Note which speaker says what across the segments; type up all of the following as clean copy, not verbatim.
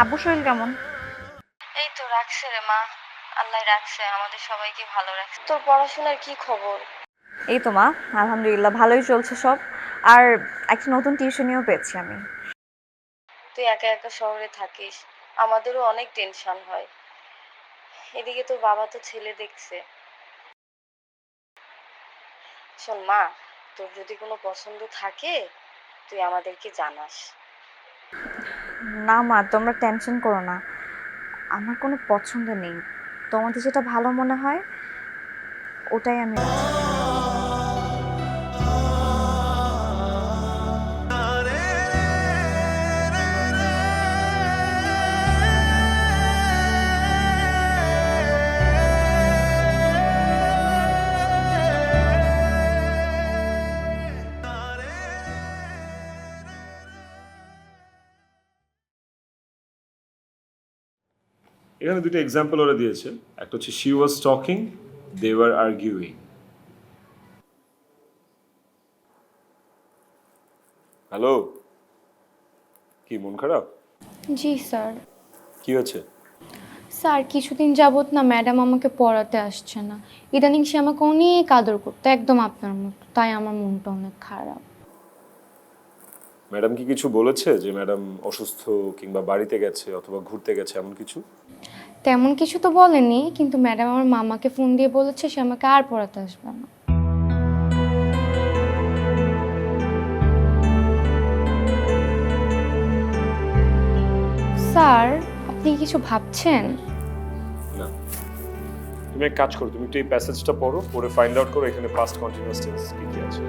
Speaker 1: আব্বু শরীর কেমন?
Speaker 2: এই তো রাখছে রে মা। আল্লাহ রাখছে, আমাদের সবাইকে ভালো রাখছে। তোর পড়াশোনার কি খবর?
Speaker 1: এই তো মা, আলহামদুলিল্লাহ ভালোই চলছে সব। আর একটা নতুন টিউশনিও পেয়েছি আমি।
Speaker 2: তুই একা একা শহরে থাকিস, আমাদেরও অনেক টেনশন হয়। এদিকে তোর বাবা তো ছেলে দেখছে। শোন মা, তোর যদি কোনো পছন্দ থাকে তুই আমাদেরকে জানাস।
Speaker 1: না মা, তোমরা টেনশন করো না। আমার কোনো পছন্দ নেই। তোমাদের যেটা ভালো মনে হয় ওটাই আমি রাজি।
Speaker 3: এখানে দুটো এক্সাম্পল ওরা দিয়েছে। একটা হচ্ছে she was talking, they were arguing. Hello, কি মন খারাপ?
Speaker 4: জি স্যার।
Speaker 3: কি হয়েছে?
Speaker 4: স্যার কিছুদিন যাবত না ম্যাডাম আমাকে পড়াতে আসছে না। ইদানিং সে আমাকে অনেক আদর করতো, একদম আপনার মতো। তাই আমার মনটা অনেক খারাপ।
Speaker 3: ম্যাডাম কি কিছু বলেছে যে ম্যাডাম অসুস্থ কিংবা বাড়িতে গেছে অথবা ঘুরতে গেছে এমন কিছু?
Speaker 4: তেমন কিছু তো বলেনি, কিন্তু ম্যাডাম আমার মামাকে ফোন দিয়ে বলেছে সে আমাকে আর পড়াতে আসবে না। স্যার, আপনি কিছু ভাবছেন?
Speaker 3: না, তুমি এক কাজ করো, তুমি একটু এই প্যাসেজটা পড়ো, পড়ে ফাইন্ড আউট করো এখানে পাস্ট কন্টিনিউয়াস টেন্স কি কি আছে।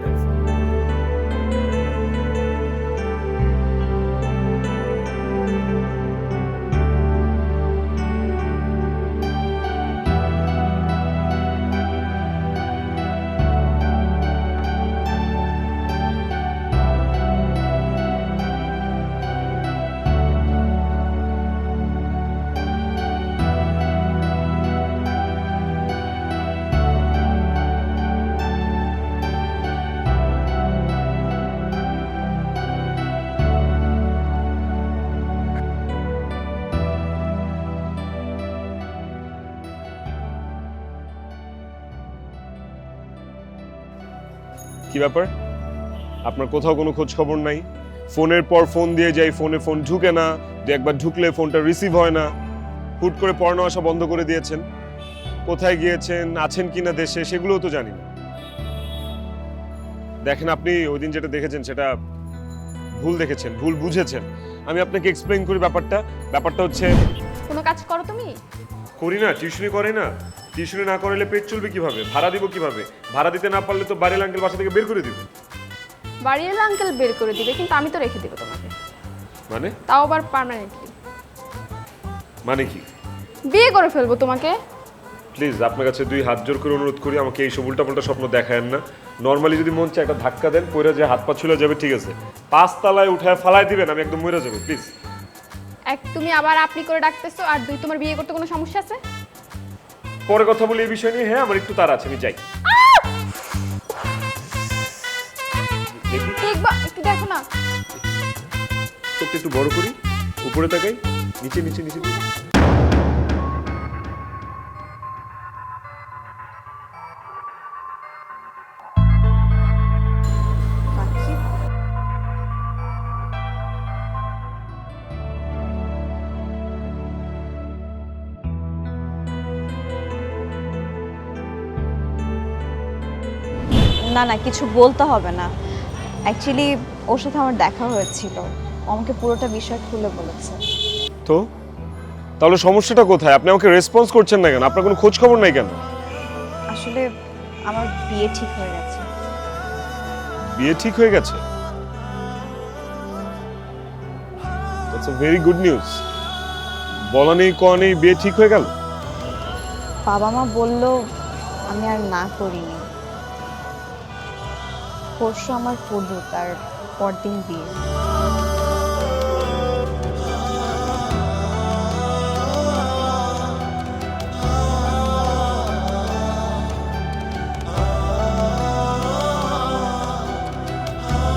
Speaker 3: কি ব্যাপার, আপনার কোথাও কোনো খোঁজ খবর নাই? ফোনের পর ফোন দিয়ে যাই, ফোনে ফোন ঢুকে না, দু একবার ঢুকলে ফোনটা রিসিভ হয় না। হুট করে পড়ানো আসা বন্ধ করে দিয়েছেন। কোথায় গিয়েছেন, আছেন কিনা দেশে, সেগুলোও তো জানি না। দেখেন, আপনি ওই দিন যেটা দেখেছেন সেটা ভুল দেখেছেন, ভুল বুঝেছেন। আমি আপনাকে এক্সপ্লেইন করি ব্যাপারটা। ব্যাপারটা হচ্ছে,
Speaker 4: কোনো কাজ করো তুমি?
Speaker 3: করি না, টিউশনি করে না। টিউশনি না করলে পেট চলবে কিভাবে, ভাড়া দিব কিভাবে? ভাড়া দিতে না পারলে তো বাড়ির আঙ্কেল বাসা থেকে বের করে দিবে।
Speaker 5: বাড়ির আঙ্কেল বের করে দিবে, কিন্তু আমি তো রেখে দেবো তোমাকে,
Speaker 3: মানে?
Speaker 5: তাও আবার পার্মানেন্টলি।
Speaker 3: মানে কি?
Speaker 5: বিয়ে করে ফেলবো তোমাকে।
Speaker 3: প্লিজ আপনার কাছে দুই হাত জোর করে অনুরোধ করি, আমাকে এইসব উল্টাপাল্টা স্বপ্ন দেখায়েন না। নর্মালি যদি মন চায় একটা ধাক্কা দেন, পড়ে যে হাত পা ছুলে যাবে, ঠিক আছে। 5 তলায় উঠায় ফালাই দিবেন, আমি একদম মরে যাবো, প্লিজ।
Speaker 5: এক, তুমি আবার আপনি করে ডাকতেছো, আর দুই, তোমার বিয়ে করতে কোনো সমস্যা আছে?
Speaker 3: পরে কথা বলি এই বিষয় নিয়ে। হ্যাঁ, আমার একটু তাড়া আছে, আমি যাই। দেখি,
Speaker 5: দেখবা, একটু দেখো না।
Speaker 3: চোখটা একটু বড় করি, উপরে তাকাই, নিচে নিচে নিচে নিচে।
Speaker 1: পাখি, না না, কিছু বলতে হবে না। অ্যাকচুয়ালি ওর সাথে আমার দেখা হয়েছিল, ও আমাকে পুরোটা বিষয় খুলে বলেছে।
Speaker 3: তো তাহলে সমস্যাটা কোথায়? আপনি আমাকে রেসপন্স করছেন না কেন? আপনার কোনো খোঁজ খবর নাই কেন?
Speaker 1: আসলে আমার বিয়ে ঠিক হয়ে গেছে।
Speaker 3: বিয়ে ঠিক হয়ে গেছে? That's a very good news. বলা নেই কওয়া নেই, বিয়ে ঠিক হয়ে গেল।
Speaker 1: বাবা মা বলল, আমি আর না করিনি। পরশু আমার পড়লো, তার পরদিন বিয়ে।